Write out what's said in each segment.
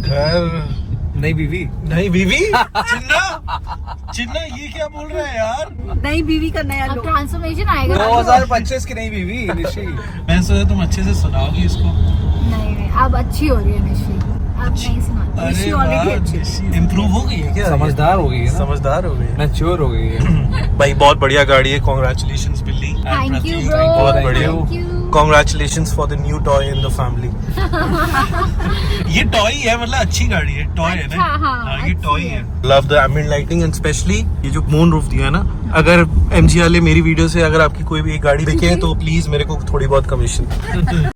घर, नई बीवी। नई बीवी। चिन्ना ये क्या बोल रहे हैं यार? नई बीवी का नया लुक, ट्रांसफॉर्मेशन आएगा 2025 की नई बीवी निशी। मैं सोचा तुम अच्छे से सुनाओगी इसको। नहीं, अब अच्छी हो रही है निशी, अब नहीं सुनाती। निशी ऑलरेडी अच्छी, इम्प्रूव हो गई है क्या? समझदार हो गई है ना? समझदार हो गई है। मैच्योर हो गई है। भाई बहुत बढ़िया गाड़ी है, कॉन्ग्रेचुलेशंस बिल्ली। थैंक यू ब्रो, बहुत बढ़िया। Thank you. Congratulations for the new toy in the family. ये टॉय है, मतलब अच्छी गाड़ी है, टॉय है ना? हाँ, ये अच्छी टॉय है। है। Love the ambient lighting and specially ये जो मून रूफ दिया है ना। अगर एमजी वाले मेरी वीडियो से अगर आपकी कोई भी एक गाड़ी देखे तो प्लीज मेरे को थोड़ी बहुत commission.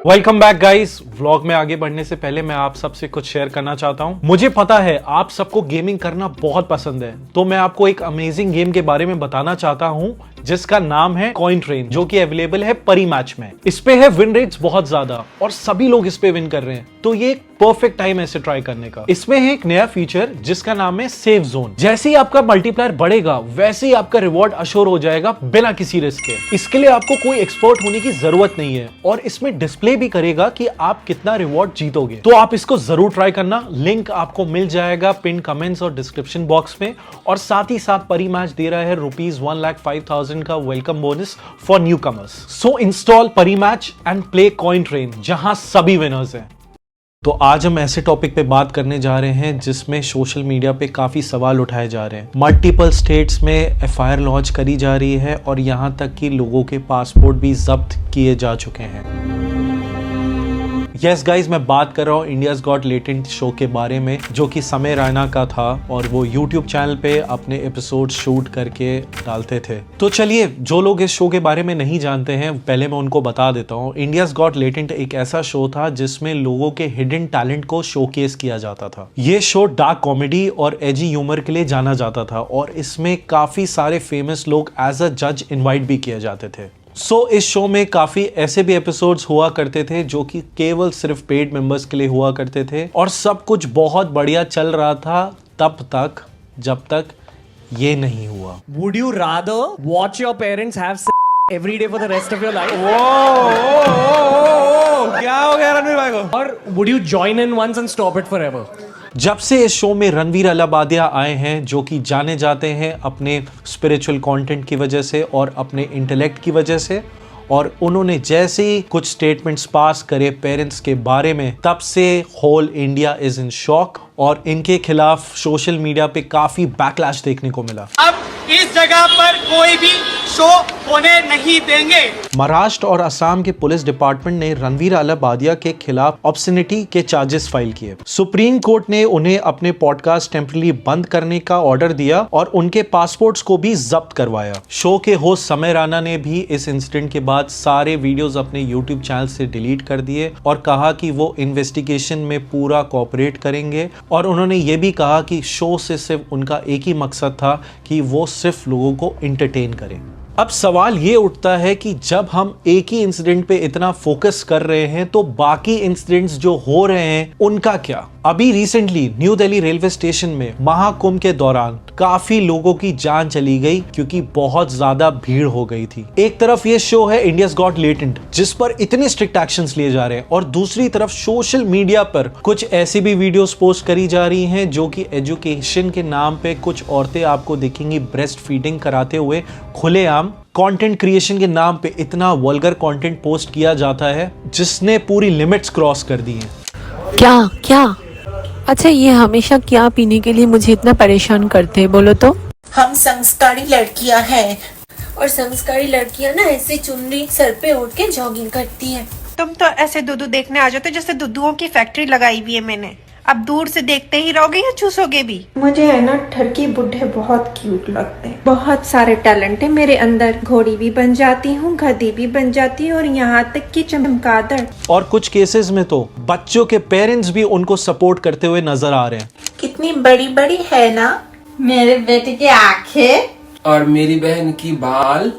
Welcome back guys. Vlog में आगे बढ़ने से पहले मैं आप सबसे कुछ शेयर करना चाहता हूं। मुझे पता है आप सबको गेमिंग करना बहुत पसंद है, तो मैं आपको एक अमेजिंग गेम के बारे में बताना चाहता हूं जिसका नाम है कॉइन ट्रेन, जो कि अवेलेबल है परी मैच में। इस पे है विन रेट्स बहुत ज्यादा और सभी लोग इस पे विन कर रहे हैं, तो ये एक परफेक्ट टाइम है इसे ट्राई करने का। इसमें है एक नया फीचर जिसका नाम है सेफ जोन। जैसे ही आपका मल्टीप्लायर बढ़ेगा वैसे ही आपका रिवॉर्ड अश्योर हो जाएगा बिना किसी रिस्क के। इसके लिए आपको कोई एक्सपर्ट होने की जरूरत नहीं है और इसमें डिस्प्ले भी करेगा कि आप कितना रिवॉर्ड जीतोगे। तो आप इसको जरूर ट्राई करना। लिंक आपको मिल जाएगा पिन कमेंट्स और डिस्क्रिप्शन बॉक्स में। और साथ ही साथ परी मैच दे रहा है ₹1,05,000 का welcome bonus for newcomers. So install Parimatch and play coin train, जहां सभी विनर्स हैं। तो आज हम ऐसे टॉपिक पे बात करने जा रहे हैं जिसमें सोशल मीडिया पे काफी सवाल उठाए जा रहे हैं। मल्टीपल स्टेट्स में एफआईआर लॉन्च करी जा रही है और यहां तक कि लोगों के पासपोर्ट भी जब्त किए जा चुके हैं। यस गाइज, मैं बात कर रहा हूँ इंडियाज गॉट लेटेंट शो के बारे में, जो कि समय रैना का था और वो यूट्यूब चैनल पे अपने एपिसोड शूट करके डालते थे। तो चलिए, जो लोग इस शो के बारे में नहीं जानते हैं पहले मैं उनको बता देता हूँ। इंडियाज गॉट लेटेंट एक ऐसा शो था जिसमें लोगों के हिडन टैलेंट को शोकेस किया जाता था। ये शो डार्क कॉमेडी और एजी ह्यूमर के लिए जाना जाता था और इसमें काफी सारे फेमस लोग एज अ जज इन्वाइट भी किए जाते थे। इस शो में काफी ऐसे भी एपिसोड्स हुआ करते थे जो कि केवल सिर्फ पेड मेंबर्स के लिए हुआ करते थे और सब कुछ बहुत बढ़िया चल रहा था तब तक जब तक ये नहीं हुआ। Would you rather watch your parents have sex every day for the rest of your life? क्या हो गया रणवीर भाई को? Or would you join in once and stop it forever? जब से इस शो में रणवीर अलाबादिया आए हैं, जो कि जाने जाते हैं अपने स्पिरिचुअल कंटेंट की वजह से और अपने इंटेलेक्ट की वजह से, और उन्होंने जैसे ही कुछ स्टेटमेंट्स पास करे पेरेंट्स के बारे में, तब से whole India is in shock और इनके खिलाफ सोशल मीडिया पे काफी बैकलैश देखने को मिला। अब इस जगह पर कोई भी शो होने नहीं देंगे। महाराष्ट्र और असम के पुलिस डिपार्टमेंट ने रणवीर अलाबादिया के खिलाफ ऑब्ससिनिटी के चार्जेस फाइल किए। सुप्रीम कोर्ट ने उन्हें अपने पॉडकास्ट टेम्पररी बंद करने का ऑर्डर दिया और उनके पासपोर्ट्स को भी जब्त करवाया। शो के होस्ट समय राणा ने भी इस इंसिडेंट के बाद सारे वीडियोस अपने यूट्यूब चैनल से डिलीट कर दिए और कहा कि वो इन्वेस्टिगेशन में पूरा कोऑपरेट करेंगे। और उन्होंने ये भी कहा कि शो से सिर्फ उनका एक ही मकसद था कि वो सिर्फ लोगों को एंटरटेन करें। अब सवाल ये उठता है कि जब हम एक ही इंसिडेंट पे इतना फोकस कर रहे हैं तो बाकी इंसिडेंट्स जो हो रहे हैं उनका क्या? अभी recently new Delhi railway station में महाकुंभ के दौरान काफी लोगों की जान चली गई क्योंकि बहुत ज्यादा भीड़ हो गई थी। एक तरफ ये शो है इंडियाज गॉट लेटेंट जिस पर इतने स्ट्रिक्ट एक्शंस लिए जा रहे हैं और दूसरी तरफ सोशल मीडिया पर कुछ ऐसी भी वीडियोस पोस्ट करी जा रही हैं जो कि एजुकेशन के नाम पे कुछ औरतें आपको दिखेंगी ब्रेस्ट फीडिंग कराते हुए खुलेआम। कंटेंट क्रिएशन के नाम पे इतना वल्गर कंटेंट पोस्ट किया जाता है जिसने पूरी लिमिट्स क्रॉस कर दी हैं। क्या अच्छा, ये हमेशा क्या पीने के लिए मुझे इतना परेशान करते हैं, बोलो तो। हम संस्कारी लड़कियां हैं और संस्कारी लड़कियां ना ऐसे चुनरी सर पे ओढ़ के जॉगिंग करती हैं। तुम तो ऐसे दूधू देखने आ जाते जैसे दूधुओं की फैक्ट्री लगाई हुई है मैंने। अब दूर से देखते ही रहोगे या चूसोगे भी? मुझे है ना ठरकी बुढ़े बहुत क्यूट लगते हैं। बहुत सारे टैलेंट है मेरे अंदर। घोड़ी भी बन जाती हूँ, गधी भी बन जाती हूँ और यहाँ तक कि चमगादड़। और कुछ केसेस में तो बच्चों के पेरेंट्स भी उनको सपोर्ट करते हुए नजर आ रहे हैं। कितनी बड़ी बड़ी है ना मेरे बेटे की आंखें और मेरी बहन की बाल।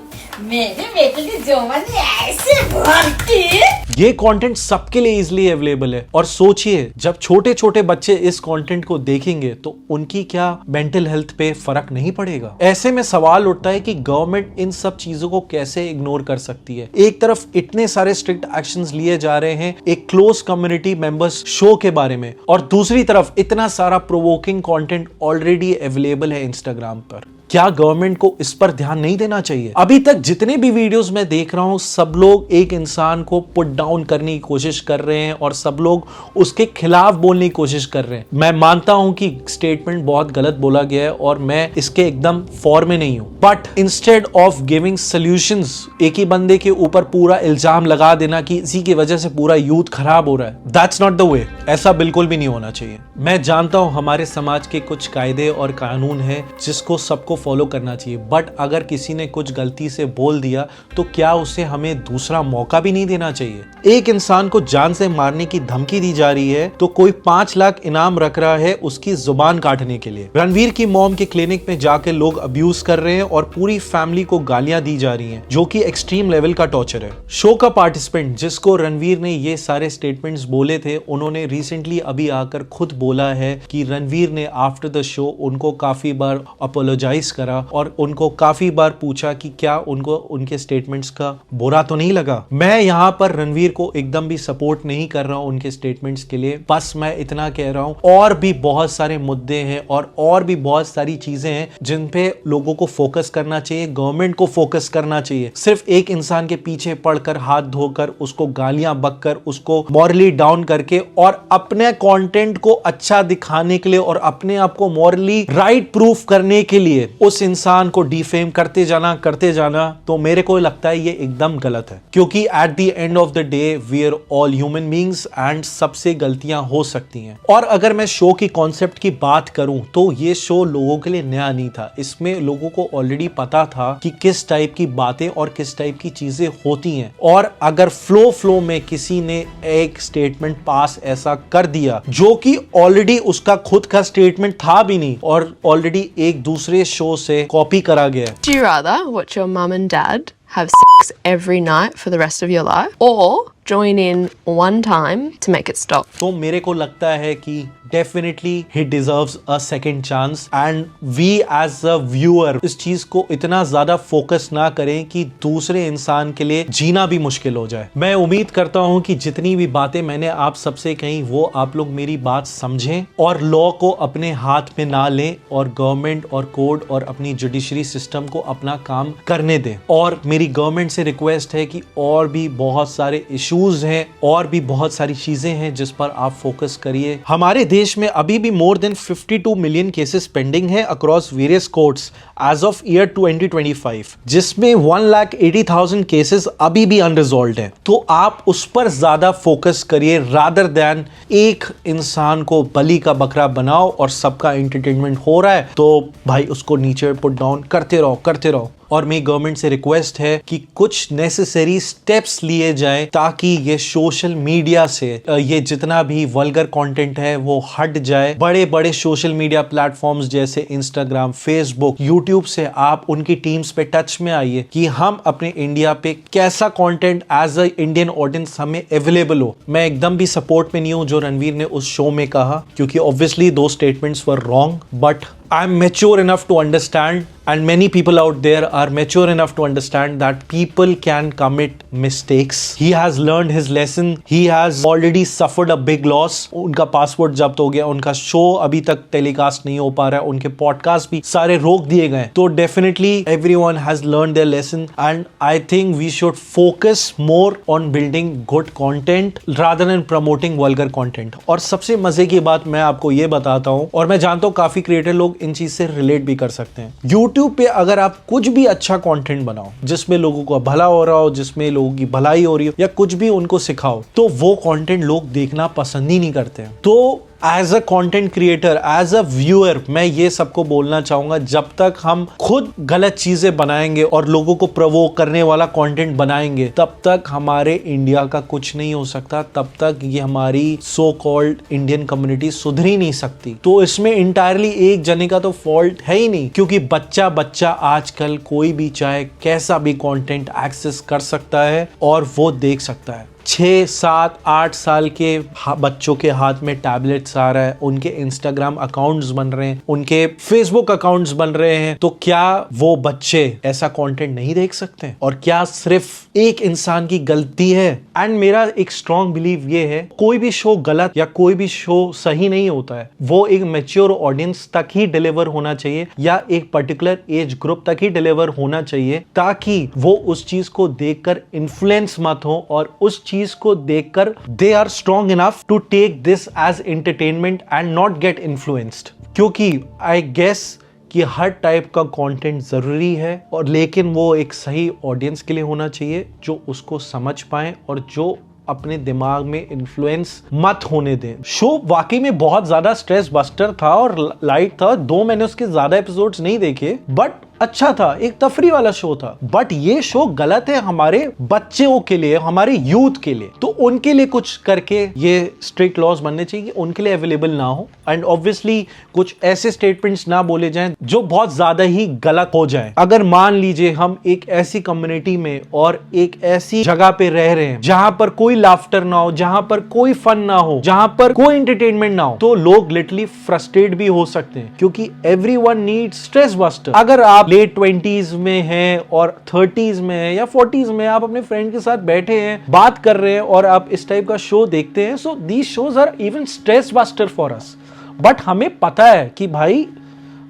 मेरे बेटे की जोवन ऐसे भरती। ये कंटेंट सबके लिए इजीली अवेलेबल है। और सोचिए जब छोटे छोटे बच्चे इस कंटेंट को देखेंगे तो उनकी क्या मेंटल हेल्थ पे फर्क नहीं पड़ेगा। ऐसे में सवाल उठता है कि गवर्नमेंट इन सब चीजों को कैसे इग्नोर कर सकती है। एक तरफ इतने सारे स्ट्रिक्ट एक्शंस लिए जा रहे हैं एक क्लोज कम्युनिटी मेंबर्स शो के बारे में, और दूसरी तरफ इतना सारा प्रोवोकिंग कंटेंट ऑलरेडी अवेलेबल है इंस्टाग्राम पर। क्या गवर्नमेंट को इस पर ध्यान नहीं देना चाहिए? अभी तक जितने भी वीडियोस मैं देख रहा हूं सब लोग एक इंसान को पुट डाउन करने की कोशिश कर रहे हैं और सब लोग उसके खिलाफ बोलने की कोशिश कर रहे हैं। मैं मानता हूं कि स्टेटमेंट बहुत गलत बोला गया है और मैं इसके एकदम फॉर में नहीं हूं, but instead of giving solutions एक ही बंदे के ऊपर पूरा इल्जाम लगा देना कि इसी की वजह से पूरा यूथ खराब हो रहा है, दैट्स नॉट द वे। ऐसा बिल्कुल भी नहीं होना चाहिए। मैं जानता हूं हमारे समाज के कुछ कायदे और कानून है जिसको सबको फॉलो करना चाहिए, बट अगर किसी ने कुछ गलती से बोल दिया तो क्या उसे हमें दूसरा मौका भी नहीं देना चाहिए? एक इंसान को जान से मारने की धमकी दी जा रही है तो कोई 5 लाख इनाम रख रहा है उसकी जुबान काटने के लिए। रणवीर की मॉम के क्लिनिक में जाके लोग अब्यूज कर रहे हैं और पूरी फैमिली को गालियां दी जा रही हैं, जो कि एक्सट्रीम लेवल का टॉर्चर है। शो का पार्टिसिपेंट जिसको रणवीर ने ये सारे स्टेटमेंट्स बोले थे, उन्होंने रिसेंटली अभी आकर खुद बोला है कि रणवीर ने आफ्टर द शो उनको काफी बार अपोलोजाइज करा और उनको काफी बार पूछा कि क्या उनको उनके स्टेटमेंट्स का बुरा तो नहीं लगा। मैं यहाँ पर रणवीर को एकदम भी सपोर्ट नहीं कर रहा हूँ उनके स्टेटमेंट्स के लिए, बस मैं इतना कह रहा हूँ और भी बहुत सारे मुद्दे हैं और भी बहुत सारी चीजें हैं जिन पे लोगों को फोकस करना चाहिए, गवर्नमेंट को फोकस करना चाहिए। सिर्फ एक इंसान के पीछे पड़कर हाथ धोकर उसको गालियां बककर उसको मॉरली डाउन करके और अपने कंटेंट को अच्छा दिखाने के लिए और अपने आप को मॉरली राइट प्रूफ करने के लिए उस इंसान को डिफेम करते जाना तो मेरे को लगता है ये एकदम गलत है, क्योंकि at the end of the day we are all human beings and सबसे गलतियां हो सकती हैं। और अगर मैं शो की कॉन्सेप्ट की बात करूं तो ये शो लोगों के लिए नया नहीं था। इसमें लोगों को ऑलरेडी पता था कि किस टाइप की बातें और किस टाइप की चीजें होती हैं, और अगर फ्लो में किसी ने एक स्टेटमेंट पास ऐसा कर दिया जो कि ऑलरेडी उसका खुद का स्टेटमेंट था भी नहीं और ऑलरेडी एक दूसरे शो से कॉपी करा गया। Do you rather watch your mum and dad have sex every night for the rest of your life or join in one time to make it stop? तो मेरे को लगता है कि definitely he deserves a second chance and we as a viewer इस चीज को इतना ज्यादा फोकस ना करें कि दूसरे इंसान के लिए जीना भी मुश्किल हो जाए। मैं उम्मीद करता हूं कि जितनी भी बातें मैंने आप सबसे कही वो आप लोग मेरी बात समझें और लॉ को अपने हाथ में ना लें और गवर्नमेंट और कोर्ट और अपनी जुडिशरी सिस्टम को अपना काम करने दें। और मेरी गवर्नमेंट से रिक्वेस्ट है कि और भी बहुत सारे इश्यूज हैं और भी बहुत सारी चीजें हैं जिस पर आप फोकस करिए। हमारे देश में अभी भी more than 52 million cases pending है across various courts as of year 2025, जिसमें 1,80,000 केसेस अभी भी अनरिजॉल्व्ड हैं। तो आप उस पर ज्यादा फोकस करिए रादर देन एक इंसान को बलि का बकरा बनाओ और सबका एंटरटेनमेंट हो रहा है तो भाई उसको नीचे पुट डाउन करते रहो। और मेरी गवर्नमेंट से रिक्वेस्ट है कि कुछ नेसेसरी स्टेप्स लिए जाएं ताकि ये सोशल मीडिया से ये जितना भी वल्गर कंटेंट है वो हट जाए। बड़े बड़े सोशल मीडिया प्लेटफॉर्म्स जैसे इंस्टाग्राम, फेसबुक, यूट्यूब से आप उनकी टीम्स पे टच में आइए कि हम अपने इंडिया पे कैसा content as a Indian audience हमें अवेलेबल हो। मैं एकदम भी सपोर्ट में नहीं हूं जो रणवीर ने उस शो में कहा, क्योंकि ऑब्वियसली दो statements were wrong, but I am mature enough to understand and many people out there are mature enough to understand that people can commit mistakes. He has learned his lesson. He has already suffered a big loss. उनका passport जब्त हो गया, उनका show अभी तक telecast नहीं हो पा रहा है, उनके पॉडकास्ट भी सारे रोक दिए गए। तो definitely everyone has learned their lesson and I think we should focus more on building good content rather than promoting vulgar content. और सबसे मजे की बात मैं आपको ये बताता हूँ और मैं जानता हूँ काफी क्रिएटर लोग इन चीज से रिलेट भी कर सकते हैं। YouTube पे अगर आप कुछ भी अच्छा कंटेंट बनाओ जिसमें लोगों को भला हो रहा हो, जिसमें लोगों की भलाई हो रही हो या कुछ भी उनको सिखाओ, तो वो कंटेंट लोग देखना पसंद ही नहीं करते हैं। तो as a content creator, as a viewer, मैं ये सबको बोलना चाहूंगा, जब तक हम खुद गलत चीजें बनाएंगे और लोगों को प्रोवोक करने वाला कंटेंट बनाएंगे तब तक हमारे इंडिया का कुछ नहीं हो सकता, तब तक ये हमारी सो कॉल्ड इंडियन कम्युनिटी सुधर ही नहीं सकती। तो इसमें इंटायरली एक जने का तो फॉल्ट है ही नहीं, क्योंकि बच्चा आजकल कोई भी चाहे कैसा भी कंटेंट एक्सेस कर सकता है और वो देख सकता है। 6, 7, 8 साल के बच्चों के हाथ में टैबलेट्स आ रहा है, उनके इंस्टाग्राम अकाउंट्स बन रहे हैं, उनके फेसबुक अकाउंट्स बन रहे हैं, तो क्या वो बच्चे ऐसा कंटेंट नहीं देख सकते? और क्या सिर्फ एक इंसान की गलती है? एंड मेरा एक स्ट्रॉन्ग बिलीव ये है, कोई भी शो गलत या कोई भी शो सही नहीं होता है, वो एक मैच्योर ऑडियंस तक ही डिलीवर होना चाहिए या एक पर्टिकुलर एज ग्रुप तक ही डिलीवर होना चाहिए, ताकि वो उस चीज को देखकर इन्फ्लुएंस मत हो और उस चीज को देखकर they are strong enough to take this as entertainment and not get influenced. क्योंकि आई गेस कि हर टाइप का कंटेंट जरूरी है, और लेकिन वो एक सही ऑडियंस के लिए होना चाहिए जो उसको समझ पाए और जो अपने दिमाग में इन्फ्लुएंस मत होने दें। शो वाकई में बहुत ज्यादा स्ट्रेस बस्टर था और लाइट था। 2 मैंने उसके ज्यादा एपिसोड्स नहीं देखे, बट अच्छा था, एक तफरी वाला शो था। बट ये शो गलत है हमारे बच्चों के लिए, हमारे यूथ के लिए। तो उनके लिए कुछ करके ये स्ट्रिक्ट लॉज बनने चाहिए, उनके लिए अवेलेबल ना हो, एंड ऑब्वियसली कुछ ऐसे स्टेटमेंट्स ना बोले जाएं जो बहुत ज्यादा ही गलत हो जाएं। अगर मान लीजिए हम एक ऐसी कम्युनिटी में और एक ऐसी जगह पे रह रहे हैं जहां पर कोई लाफ्टर ना हो, जहां पर कोई फन ना हो, जहां पर कोई एंटरटेनमेंट ना हो, तो लोग लिटरली फ्रस्ट्रेट भी हो सकते हैं, क्योंकि एवरीवन नीड्स स्ट्रेस बस्टर। अगर आप लेट 20s में हैं और 30s में हैं या 40s में, आप अपने फ्रेंड के साथ बैठे हैं, बात कर रहे हैं और आप इस टाइप का शो देखते हैं, so these shows are even stress buster for us. But हमें पता है कि भाई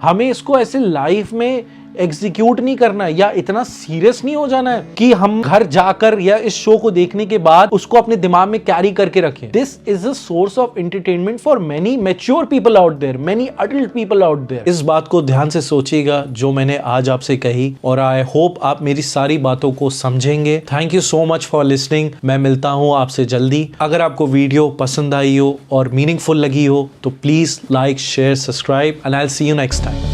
हमें इसको ऐसे लाइफ में एग्जीक्यूट नहीं करना है, या इतना सीरियस नहीं हो जाना है कि हम घर जाकर या इस शो को देखने के बाद उसको अपने दिमाग में कैरी करके रखें। This is a source of entertainment for many mature people out there, many adult people out there. इस बात को ध्यान से सोचिएगा जो मैंने आज आपसे कही, और आई होप आप मेरी सारी बातों को समझेंगे। Thank you so much for listening. मैं मिलता हूं आपसे जल्दी। अगर आपको वीडियो पसंद आई हो और मीनिंगफुल लगी हो तो please like, share, subscribe, and I will see you next time.